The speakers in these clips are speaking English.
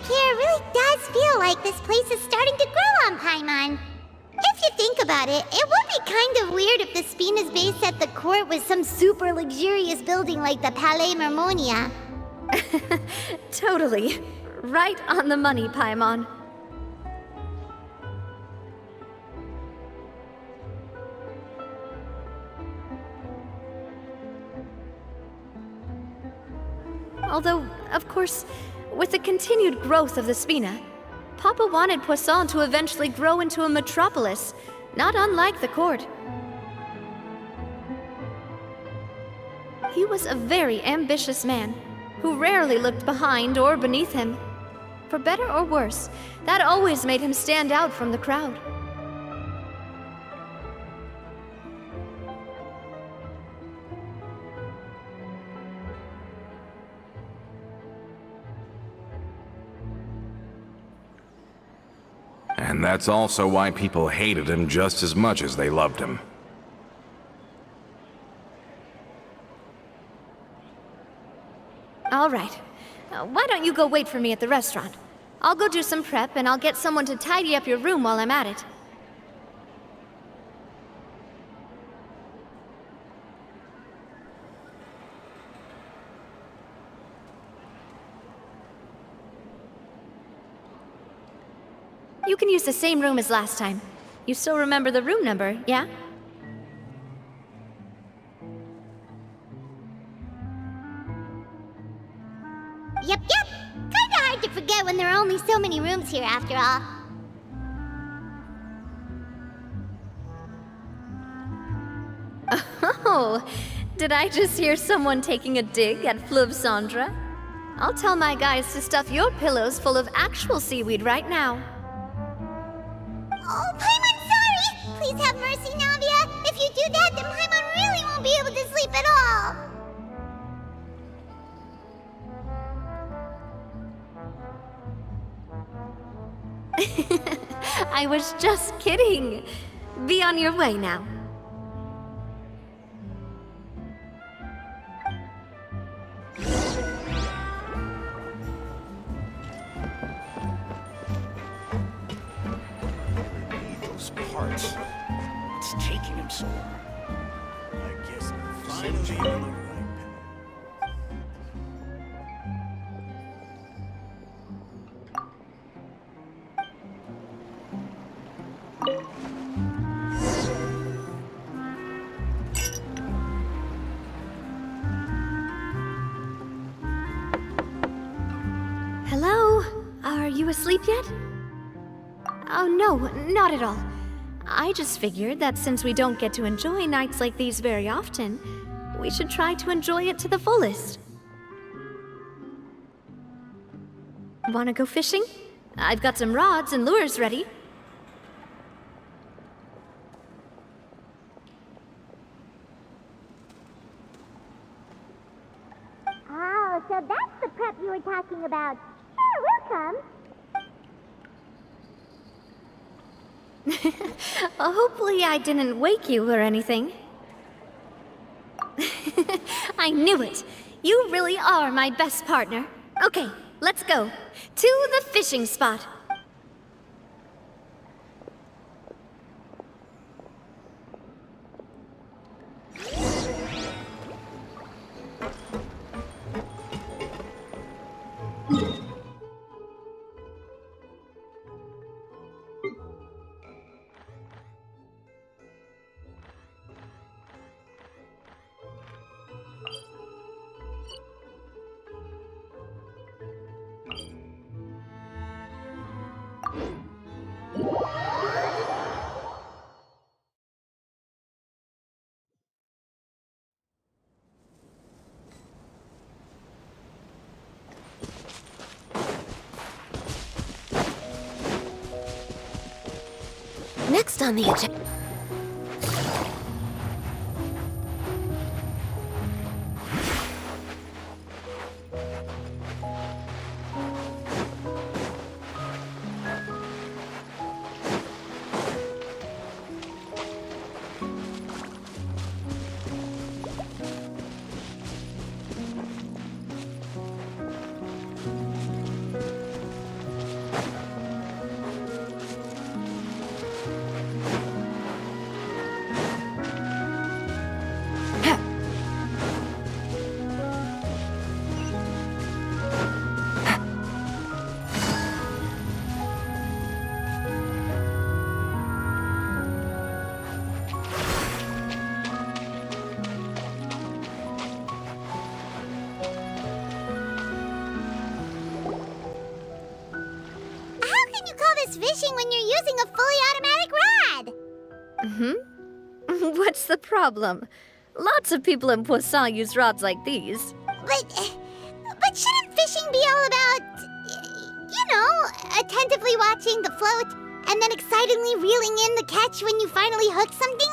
back here really does feel like this place is starting to grow on Paimon. If you think about it, it would be kind of weird if the Spina's base at the court was some super luxurious building like the Palais Mermonia. Totally. Right on the money, Paimon. Although, of course, with the continued growth of the Spina, Papa wanted Poisson to eventually grow into a metropolis, not unlike the court. He was a very ambitious man, who rarely looked behind or beneath him. For better or worse, that always made him stand out from the crowd. And that's also why people hated him just as much as they loved him. All right. Why don't you go wait for me at the restaurant? I'll go do some prep, and I'll get someone to tidy up your room while I'm at it. You can use the same room as last time. You still remember the room number, yeah? Yep. Kinda hard to forget when there are only so many rooms here after all. Oh, did I just hear someone taking a dig at Fleuve Cendre? I'll tell my guys to stuff your pillows full of actual seaweed right now. Oh, Paimon, sorry! Please have mercy, Navia. If you do that, then Paimon really won't be able to sleep at all. I was just kidding. Be on your way now. Those parts. It's taking him so long. I guess I'm finally on the right path. Hello? Are you asleep yet? Oh no, not at all. I just figured that since we don't get to enjoy nights like these very often, we should try to enjoy it to the fullest. Wanna go fishing? I've got some rods and lures ready. Oh, so that's the prep you were talking about. Sure, we'll come. Hopefully I didn't wake you or anything. I knew it! You really are my best partner. Okay, let's go. To the fishing spot. Next on the agenda. all this fishing when you're using a fully automatic rod? What's the problem? Lots of people in Poisson use rods like these. But shouldn't fishing be all about, attentively watching the float and then excitedly reeling in the catch when you finally hook something?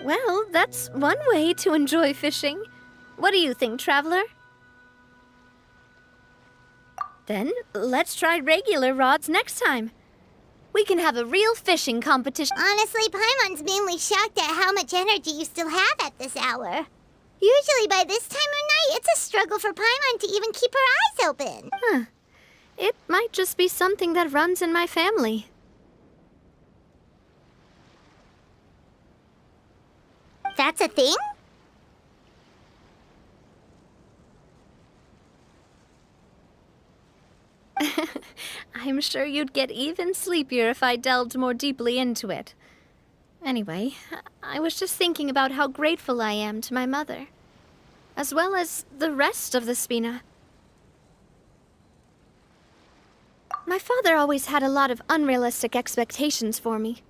Well, that's one way to enjoy fishing. What do you think, Traveler? Then, let's try regular rods next time. We can have a real fishing competition. Honestly, Paimon's mainly shocked at how much energy you still have at this hour. Usually by this time of night, it's a struggle for Paimon to even keep her eyes open. Huh. It might just be something that runs in my family. That's a thing? I'm sure you'd get even sleepier if I delved more deeply into it. Anyway, I was just thinking about how grateful I am to my mother, as well as the rest of the Spina. My father always had a lot of unrealistic expectations for me.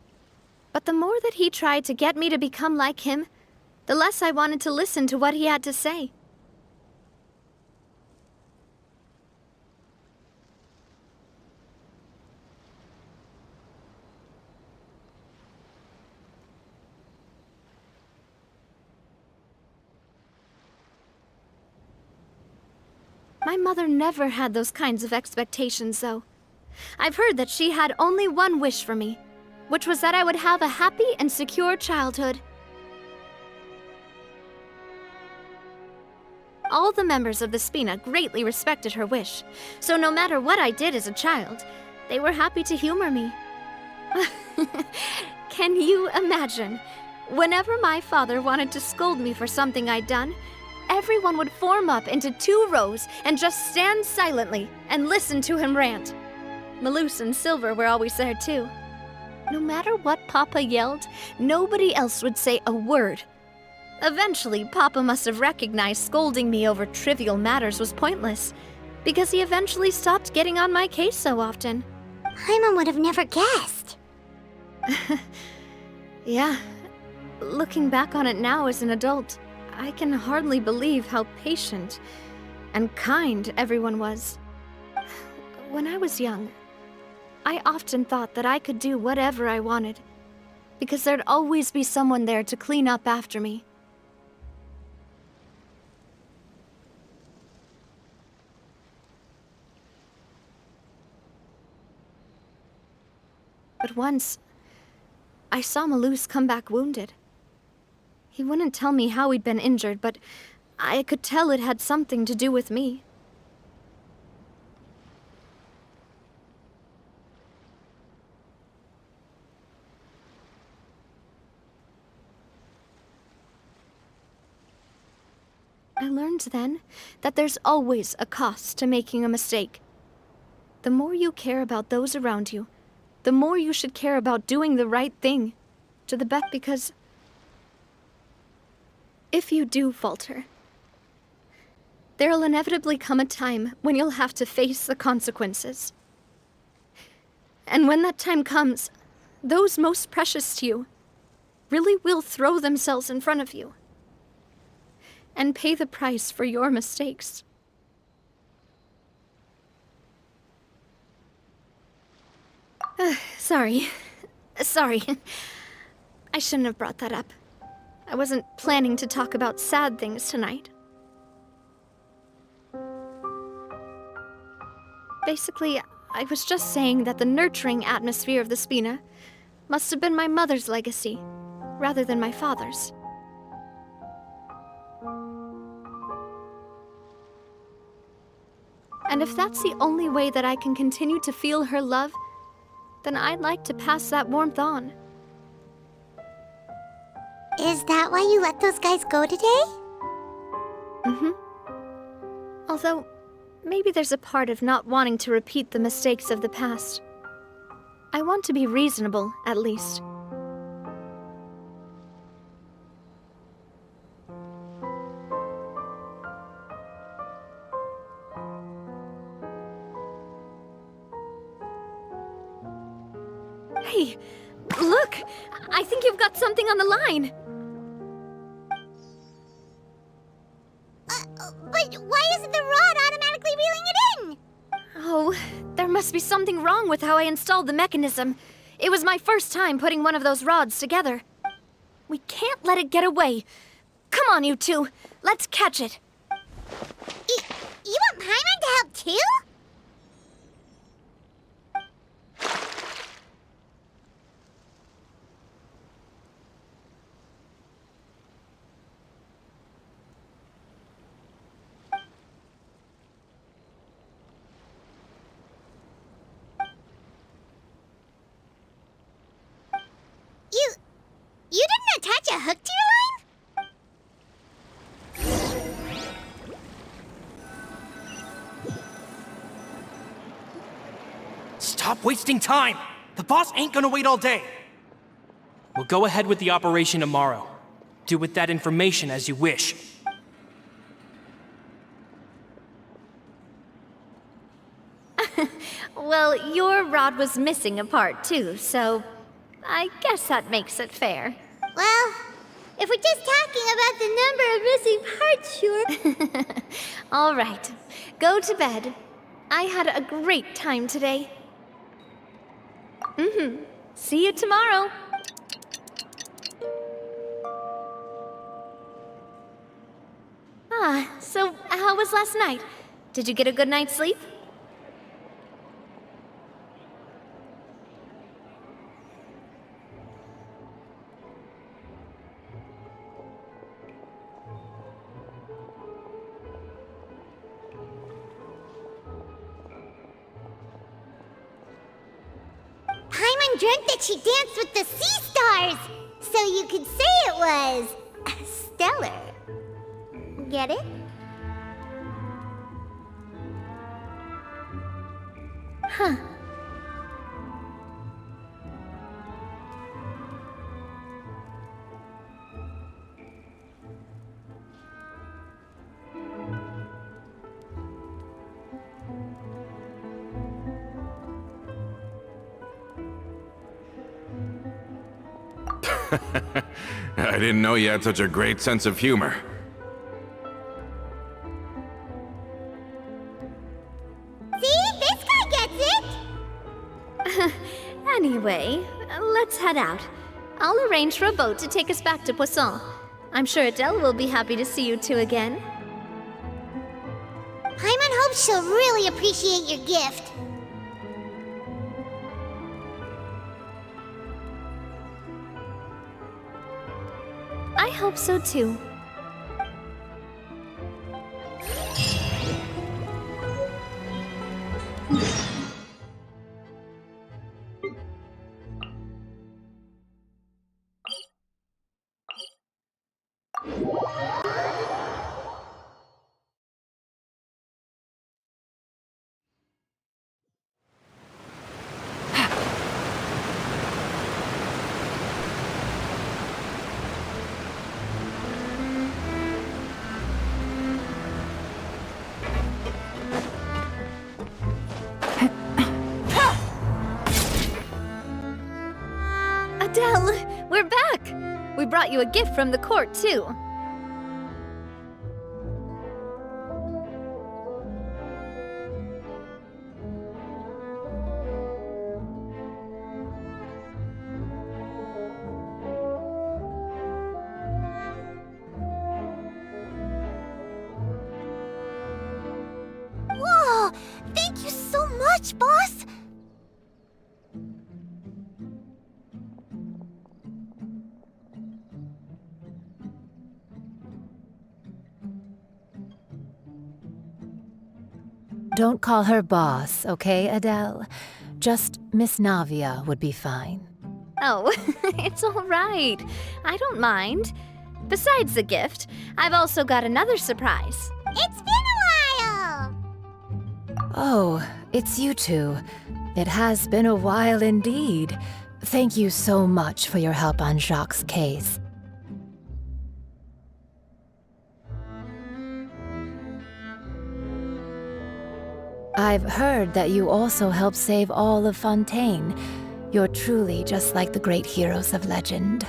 But the more that he tried to get me to become like him, the less I wanted to listen to what he had to say. My mother never had those kinds of expectations, though. I've heard that she had only one wish for me, which was that I would have a happy and secure childhood. All the members of the Spina greatly respected her wish, so no matter what I did as a child, they were happy to humor me. Can you imagine? Whenever my father wanted to scold me for something I'd done, everyone would form up into 2 rows and just stand silently and listen to him rant. Malouse and Silver were always there too. No matter what Papa yelled, nobody else would say a word. Eventually, Papa must have recognized scolding me over trivial matters was pointless, because he eventually stopped getting on my case so often. Paimon would have never guessed. Yeah. Looking back on it now as an adult, I can hardly believe how patient and kind everyone was. When I was young, I often thought that I could do whatever I wanted, because there'd always be someone there to clean up after me. But once, I saw Malouse come back wounded. He wouldn't tell me how he'd been injured, but I could tell it had something to do with me. I learned then that there's always a cost to making a mistake. The more you care about those around you, the more you should care about doing the right thing, to the best, because if you do falter, there'll inevitably come a time when you'll have to face the consequences. And when that time comes, those most precious to you really will throw themselves in front of you and pay the price for your mistakes. Sorry. I shouldn't have brought that up. I wasn't planning to talk about sad things tonight. Basically, I was just saying that the nurturing atmosphere of the Spina must have been my mother's legacy, rather than my father's. And if that's the only way that I can continue to feel her love, then I'd like to pass that warmth on. Is that why you let those guys go today? Although, maybe there's a part of not wanting to repeat the mistakes of the past. I want to be reasonable, at least. Hey, look! I think you've got something on the line. But why isn't the rod automatically reeling it in? Oh, there must be something wrong with how I installed the mechanism. It was my first time putting one of those rods together. We can't let it get away. Come on, you two. Let's catch it. You want Paimon to help too? You didn't attach a hook to your line? Stop wasting time! The boss ain't gonna wait all day! We'll go ahead with the operation tomorrow. Do with that information as you wish. Well, your rod was missing a part too, so I guess that makes it fair. Well, if we're just talking about the number of missing parts, sure. All right, go to bed. I had a great time today. See you tomorrow. So how was last night? Did you get a good night's sleep? Paimon dreamt that she danced with the sea stars, so you could say it was stellar. Get it? Huh. I didn't know you had such a great sense of humor. See? This guy gets it! Anyway, let's head out. I'll arrange for a boat to take us back to Poisson. I'm sure Adele will be happy to see you two again. Paimon hopes she'll really appreciate your gift. I hope so too. Adele, we're back! We brought you a gift from the court, too. Whoa! Thank you so much, boss! Don't call her boss, okay, Adele? Just Miss Navia would be fine. Oh, it's all right. I don't mind. Besides the gift, I've also got another surprise. It's been a while! Oh, it's you two. It has been a while indeed. Thank you so much for your help on Jacques' case. I've heard that you also helped save all of Fontaine. You're truly just like the great heroes of legend.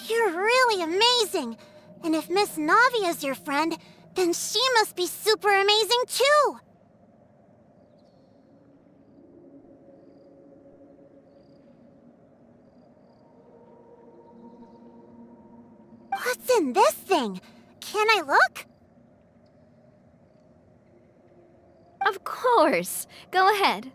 You're really amazing! And if Miss Navia's your friend, then she must be super amazing too! What's in this thing? Can I look? Of course. Go ahead.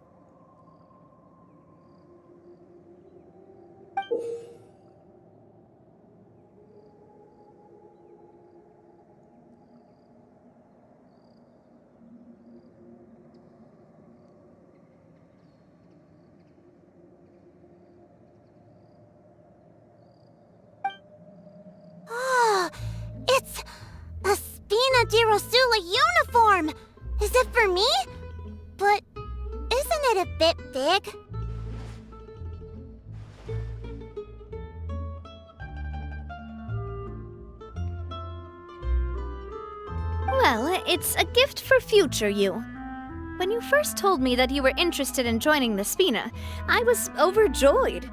Oh, it's a Spina di Rosula uniform! Is it for me? But isn't it a bit big? Well, it's a gift for future you. When you first told me that you were interested in joining the Spina, I was overjoyed.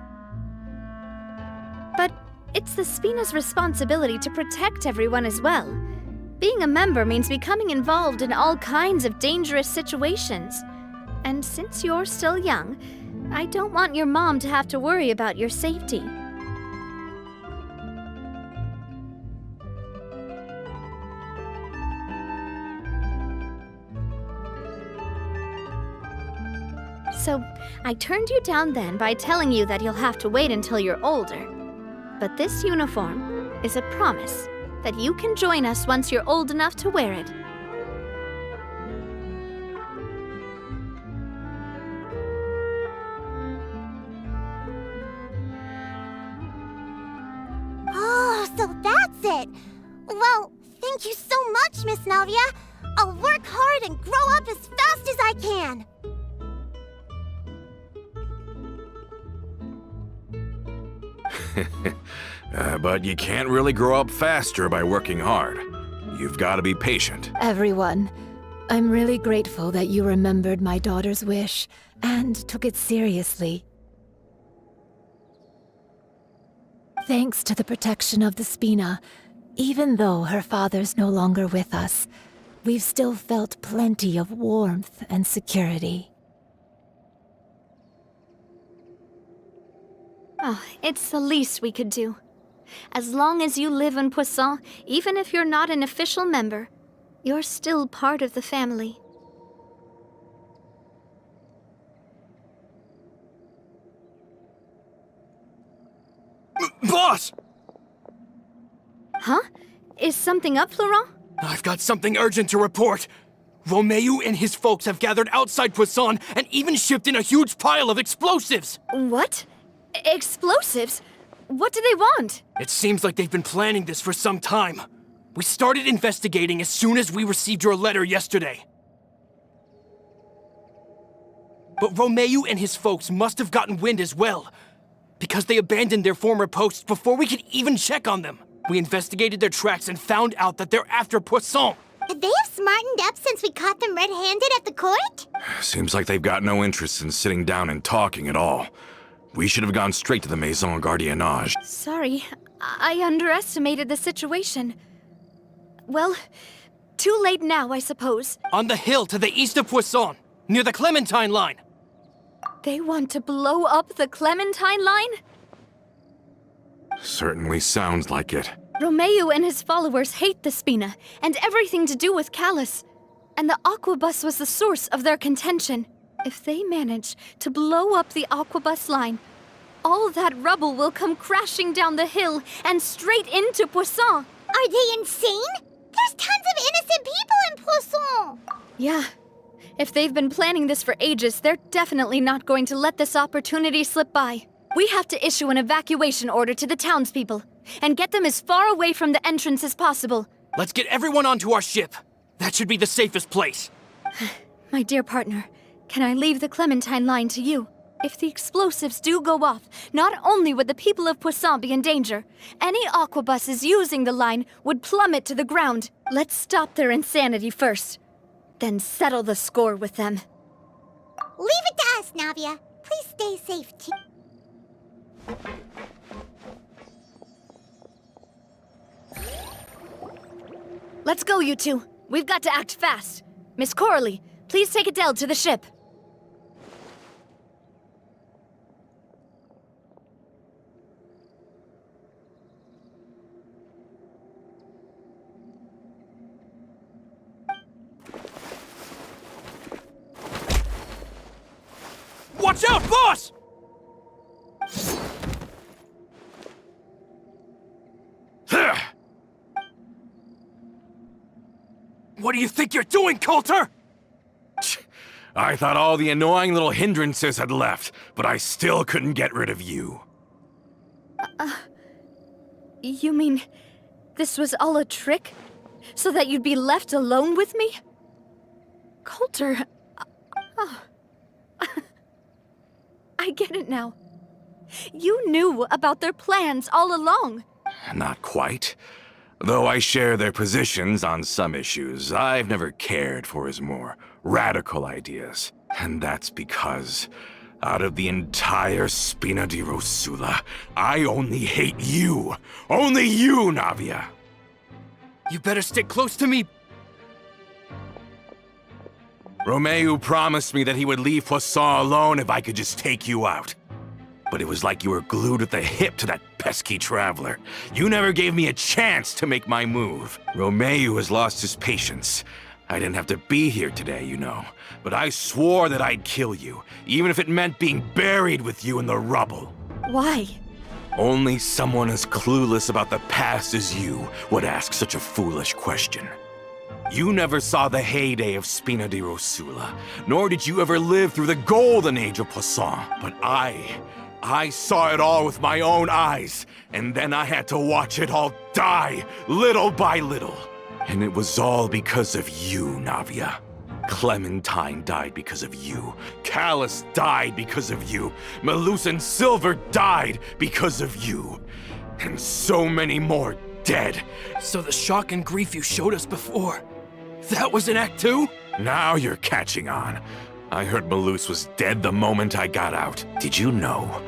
But it's the Spina's responsibility to protect everyone as well. Being a member means becoming involved in all kinds of dangerous situations. And since you're still young, I don't want your mom to have to worry about your safety. So, I turned you down then by telling you that you'll have to wait until you're older. But this uniform is a promise that you can join us once you're old enough to wear it. Oh, so that's it! Well, thank you so much, Miss Navia! I'll work hard and grow up as fast as I can! But you can't really grow up faster by working hard. You've got to be patient. Everyone, I'm really grateful that you remembered my daughter's wish and took it seriously. Thanks to the protection of the Spina, even though her father's no longer with us, we've still felt plenty of warmth and security. Oh, it's the least we could do. As long as you live in Poisson, even if you're not an official member, you're still part of the family. Boss! Huh? Is something up, Florent? I've got something urgent to report. Romeu and his folks have gathered outside Poisson and even shipped in a huge pile of explosives. What? Explosives? What do they want? It seems like they've been planning this for some time. We started investigating as soon as we received your letter yesterday. But Romeu and his folks must have gotten wind as well, because they abandoned their former posts before we could even check on them. We investigated their tracks and found out that they're after Poisson. Could they have smartened up since we caught them red-handed at the court? Seems like they've got no interest in sitting down and talking at all. We should have gone straight to the Maison Gardiennage. Sorry, I underestimated the situation. Well, too late now, I suppose. On the hill to the east of Poisson, near the Clementine line. They want to blow up the Clementine line? Certainly sounds like it. Romeu and his followers hate the Spina and everything to do with Callus. And the Aquabus was the source of their contention. If they manage to blow up the Aquabus line, all that rubble will come crashing down the hill and straight into Poisson. Are they insane? There's tons of innocent people in Poisson! Yeah. If they've been planning this for ages, they're definitely not going to let this opportunity slip by. We have to issue an evacuation order to the townspeople and get them as far away from the entrance as possible. Let's get everyone onto our ship. That should be the safest place. My dear partner, can I leave the Clementine line to you? If the explosives do go off, not only would the people of Poisson be in danger, any aquabuses using the line would plummet to the ground. Let's stop their insanity first, then settle the score with them. Leave it to us, Navia. Please stay safe, too. Let's go, you two. We've got to act fast. Miss Coralie, please take Adele to the ship. Watch out, boss! What do you think you're doing, Coulter? I thought all the annoying little hindrances had left, but I still couldn't get rid of you. You mean this was all a trick? So that you'd be left alone with me? Coulter... I get it now. You knew about their plans all along. Not quite. Though I share their positions on some issues, I've never cared for his more radical ideas. And that's because, out of the entire Spina di Rosula, I only hate you. Only you, Navia. You better stick close to me. Romeu promised me that he would leave Poisson alone if I could just take you out. But it was like you were glued at the hip to that pesky traveler. You never gave me a chance to make my move. Romeu has lost his patience. I didn't have to be here today, you know. But I swore that I'd kill you, even if it meant being buried with you in the rubble. Why? Only someone as clueless about the past as you would ask such a foolish question. You never saw the heyday of Spina di Rosula, nor did you ever live through the golden age of Poisson. But I saw it all with my own eyes, and then I had to watch it all die, little by little. And it was all because of you, Navia. Clementine died because of you. Callus died because of you. Malus and Silver died because of you. And so many more dead. So the shock and grief you showed us before, that was in Act 2? Now you're catching on. I heard Malus was dead the moment I got out. Did you know?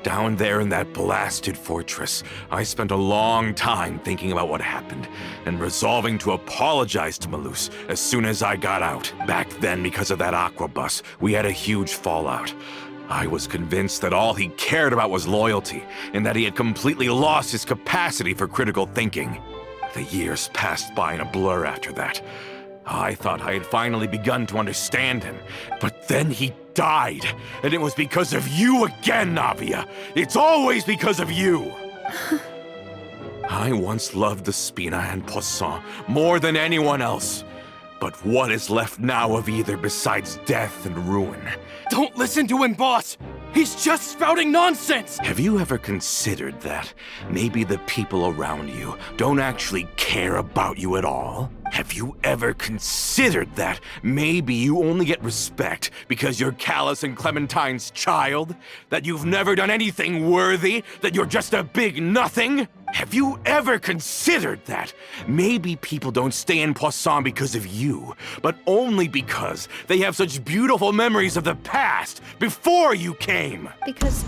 Down there in that blasted fortress, I spent a long time thinking about what happened, and resolving to apologize to Malus as soon as I got out. Back then, because of that aquabus, we had a huge fallout. I was convinced that all he cared about was loyalty, and that he had completely lost his capacity for critical thinking. The years passed by in a blur after that. I thought I had finally begun to understand him, but then he died, and it was because of you again, Navia. It's always because of you. I once loved the Spina and Poisson more than anyone else. But what is left now of either besides death and ruin? Don't listen to him, boss! He's just spouting nonsense! Have you ever considered that maybe the people around you don't actually care about you at all? Have you ever considered that maybe you only get respect because you're Callus and Clementine's child? That you've never done anything worthy? That you're just a big nothing? Have you ever considered that maybe people don't stay in Poisson because of you, but only because they have such beautiful memories of the past before you came? Because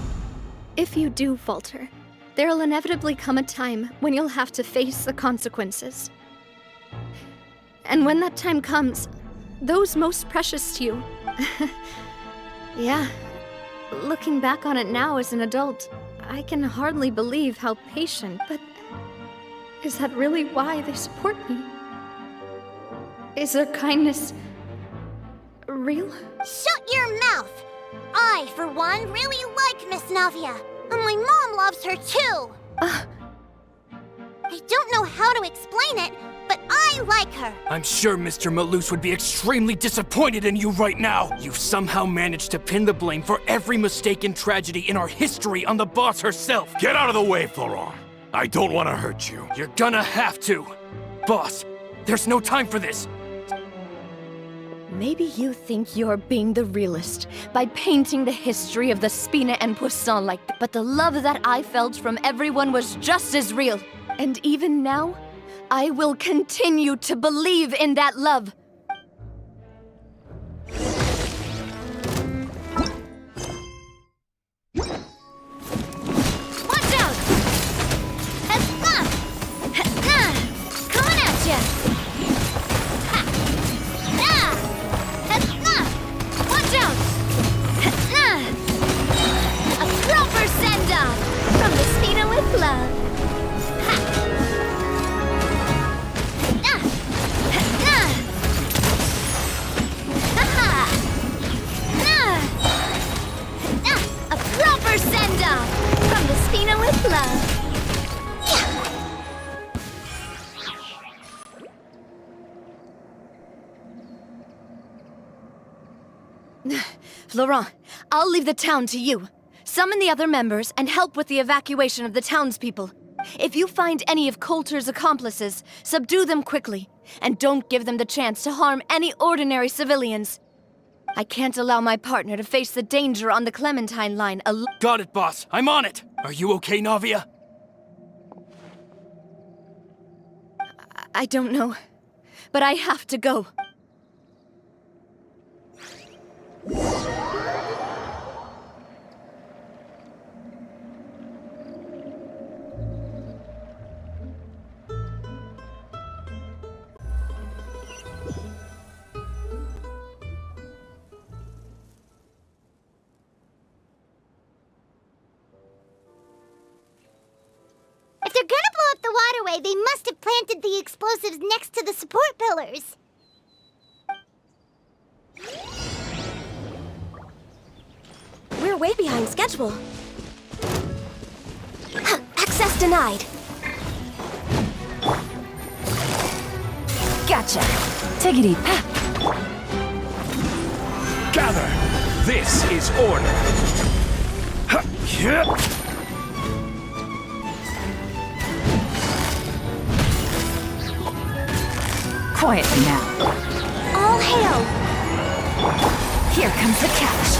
if you do falter, there'll inevitably come a time when you'll have to face the consequences. And when that time comes, those most precious to you. Yeah, looking back on it now as an adult, I can hardly believe how patient, but is that really why they support me? Is their kindness real? Shut your mouth! I, for one, really like Miss Navia, and my mom loves her too! I don't know how to explain it, but I like her! I'm sure Mr. Malus would be extremely disappointed in you right now! You've somehow managed to pin the blame for every mistake and tragedy in our history on the boss herself! Get out of the way, Florent! I don't want to hurt you. You're gonna have to! Boss, there's no time for this! Maybe you think you're being the realist by painting the history of the Spina and Poisson like that, but the love that I felt from everyone was just as real. And even now, I will continue to believe in that love. Watch out! Coming at ya! Watch out! A proper send-off from the Spina with love. A proper send-off from the Spina with love. Laurent, I'll leave the town to you. Summon the other members and help with the evacuation of the townspeople. If you find any of Coulter's accomplices, subdue them quickly, and don't give them the chance to harm any ordinary civilians. I can't allow my partner to face the danger on the Clementine line alone. Got it, boss. I'm on it. Are you okay, Navia? I don't know, but I have to go. If they're gonna blow up the waterway, they must have planted the explosives next to the support pillars. We're way behind schedule. Access denied. Gotcha. Take it easy. Gather! This is order! Quietly now. All hail! Here comes the catch.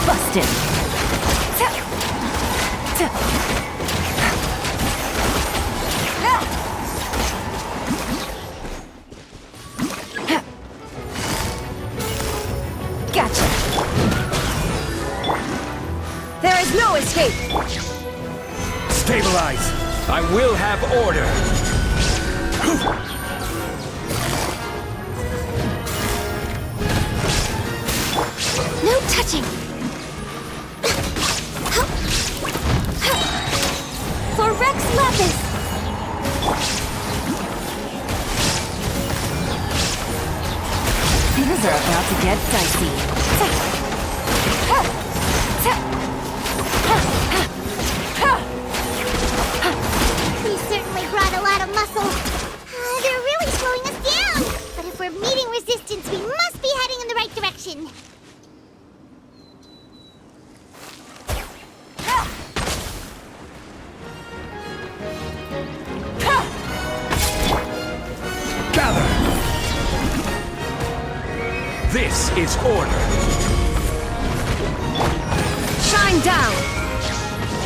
Busted. Gotcha. There is no escape! Stabilize! I will have order! No touching! For Rex Lapis! Things are about to get dicey. We certainly brought a lot of muscle. They're really slowing us down. But if we're meeting resistance, we must be heading in the right direction. Gather! This is order! Shine down!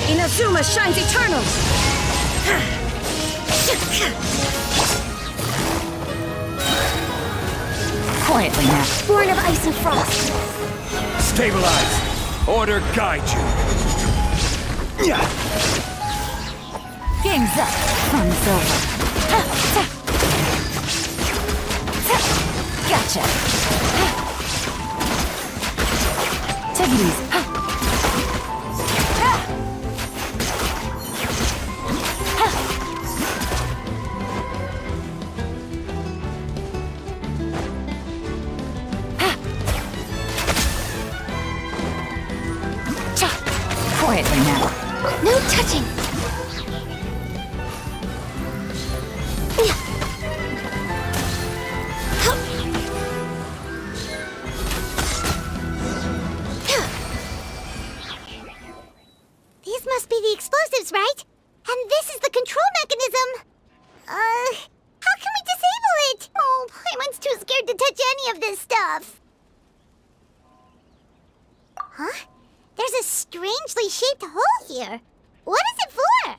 Inazuma shines eternal! Quietly now. Born of ice and frost! Stabilize! Order guide you! Game's up. Fun's over. Gotcha. Take it easy. Quietly now. No touching! any of this stuff. Huh? There's a strangely shaped hole here. What is it for?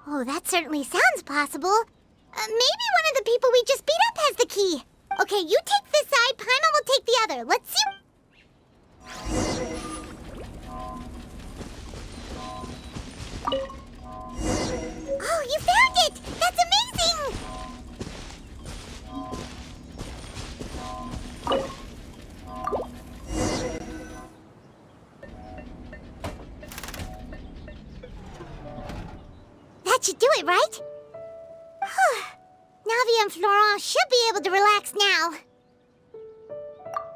Oh, that certainly sounds possible. Maybe one of the people we just beat up has the key. Okay, you take this side, Paimon will take the other. Let's see. Oh, you found it! That's amazing! That should do it, right? Navia and Florent should be able to relax now.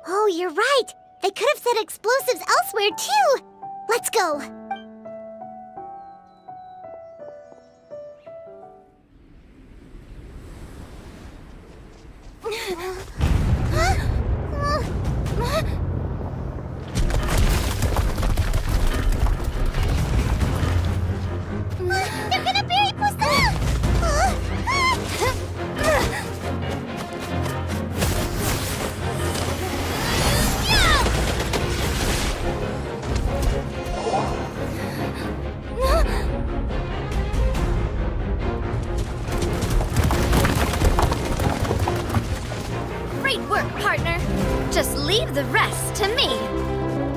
Oh, you're right. They could have set explosives elsewhere, too. Let's go. They're gonna bury Poussin! Great work, partner. Just leave the rest to me.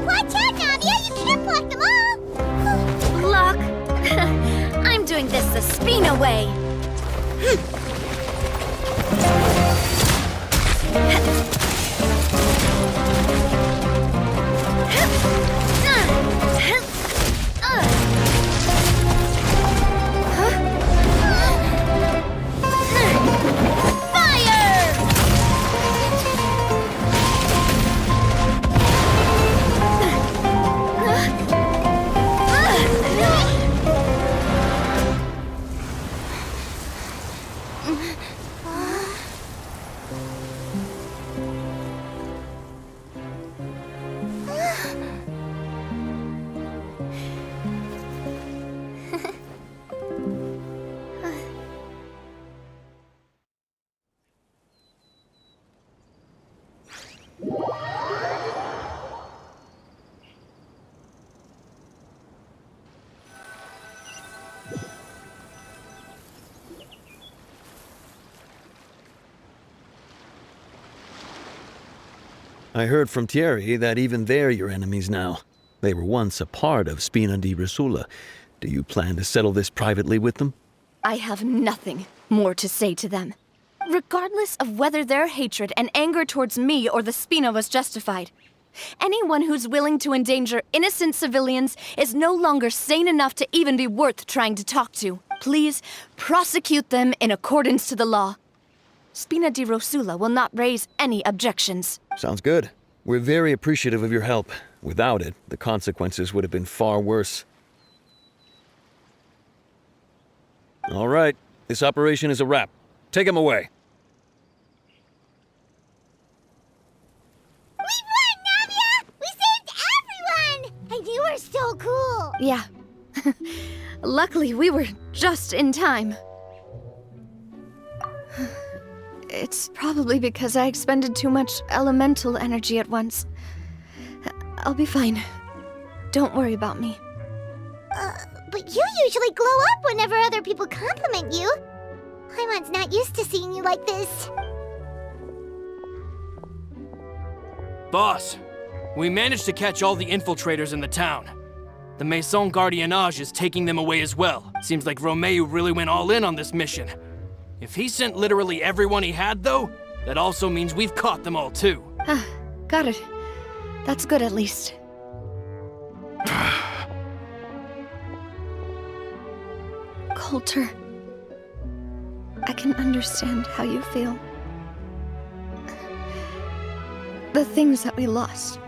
Watch out, Navia! You can't block them all! Block? I'm doing this the Spina way. I heard from Thierry that even they're your enemies now. They were once a part of Spina di Rosula. Do you plan to settle this privately with them? I have nothing more to say to them. Regardless of whether their hatred and anger towards me or the Spina was justified, anyone who's willing to endanger innocent civilians is no longer sane enough to even be worth trying to talk to. Please prosecute them in accordance to the law. Spina di Rosula will not raise any objections. Sounds good. We're very appreciative of your help. Without it, the consequences would have been far worse. All right, this operation is a wrap. Take him away. We won, Navia! We saved everyone! And you were so cool! Yeah. Luckily, we were just in time. It's probably because I expended too much elemental energy at once. I'll be fine. Don't worry about me. But you usually glow up whenever other people compliment you. Paimon's not used to seeing you like this. Boss, we managed to catch all the infiltrators in the town. The Maison Gardiennage is taking them away as well. Seems like Romeo really went all in on this mission. If he sent literally everyone he had, though, that also means we've caught them all, too. Got it. That's good, at least. Coulter, I can understand how you feel. The things that we lost,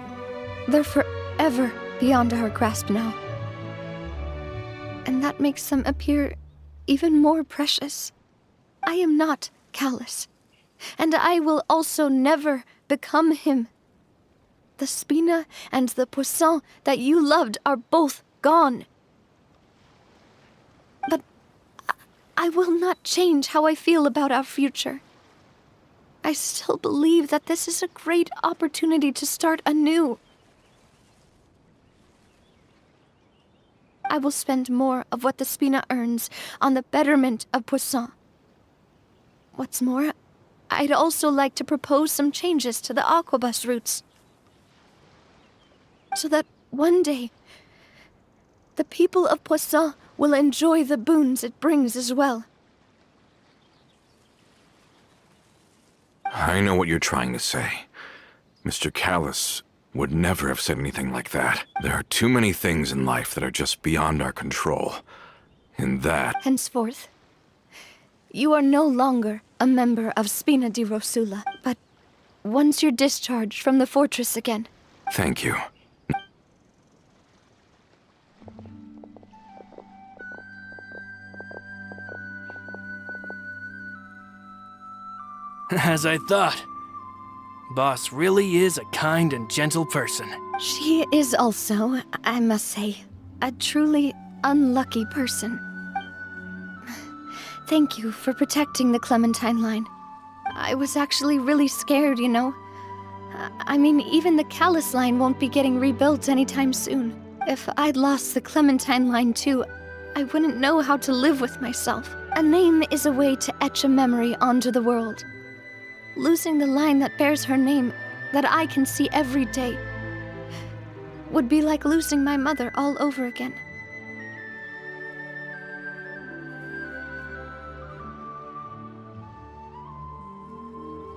they're forever beyond our grasp now. And that makes them appear even more precious. I am not callous, and I will also never become him. The Spina and the Poussin that you loved are both gone. But I will not change how I feel about our future. I still believe that this is a great opportunity to start anew. I will spend more of what the Spina earns on the betterment of Poisson. What's more, I'd also like to propose some changes to the aquabus routes, so that one day, the people of Poisson will enjoy the boons it brings as well. I know what you're trying to say. Mr. Callis would never have said anything like that. There are too many things in life that are just beyond our control. And that... Henceforth, you are no longer a member of Spina di Rosula, but once you're discharged from the fortress again... Thank you. As I thought. Boss really is a kind and gentle person. She is also, I must say, a truly unlucky person. Thank you for protecting the Clementine line. I was actually really scared, you know. I mean, even the Callis line won't be getting rebuilt anytime soon. If I'd lost the Clementine line too, I wouldn't know how to live with myself. A name is a way to etch a memory onto the world. Losing the line that bears her name, that I can see every day, would be like losing my mother all over again.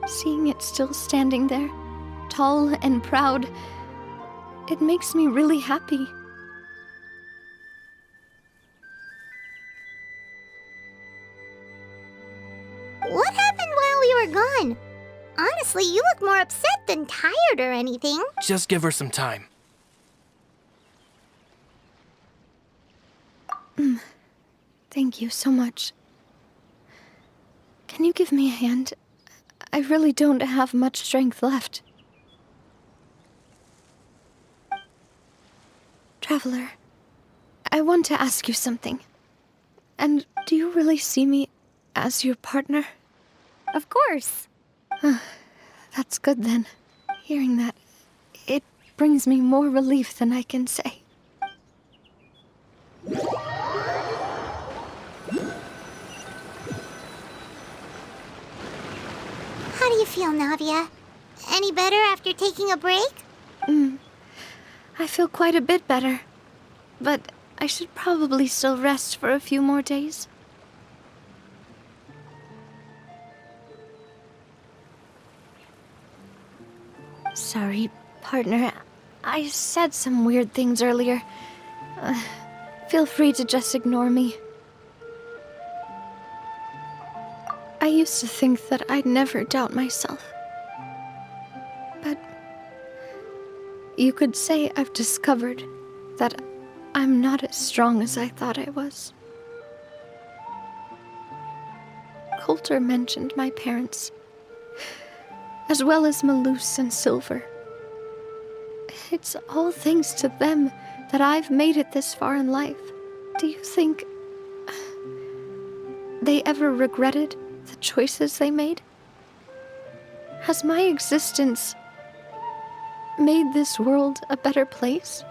Seeing it still standing there, tall and proud, it makes me really happy. What happened while we were gone? Honestly, you look more upset than tired or anything. Just give her some time. Thank you so much. Can you give me a hand? I really don't have much strength left. Traveler, I want to ask you something. And do you really see me as your partner? Of course. That's good then. Hearing that, it brings me more relief than I can say. How do you feel, Navia? Any better after taking a break? I feel quite a bit better. But I should probably still rest for a few more days. Sorry, partner. I said some weird things earlier. Feel free to just ignore me. I used to think that I'd never doubt myself. But you could say I've discovered that I'm not as strong as I thought I was. Coulter mentioned my parents, as well as Malus and Silver. It's all thanks to them that I've made it this far in life. Do you think they ever regretted the choices they made? Has my existence made this world a better place?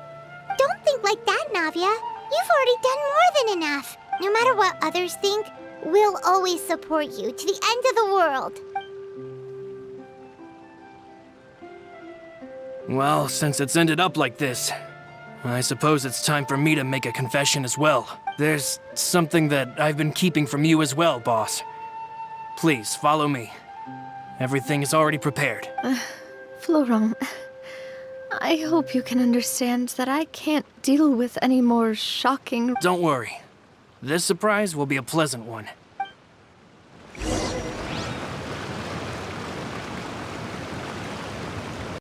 Don't think like that, Navia. You've already done more than enough. No matter what others think, we'll always support you to the end of the world. Well, since it's ended up like this, I suppose it's time for me to make a confession as well. There's something that I've been keeping from you as well, boss. Please, follow me. Everything is already prepared. Florent, I hope you can understand that I can't deal with any more shocking... Don't worry. This surprise will be a pleasant one.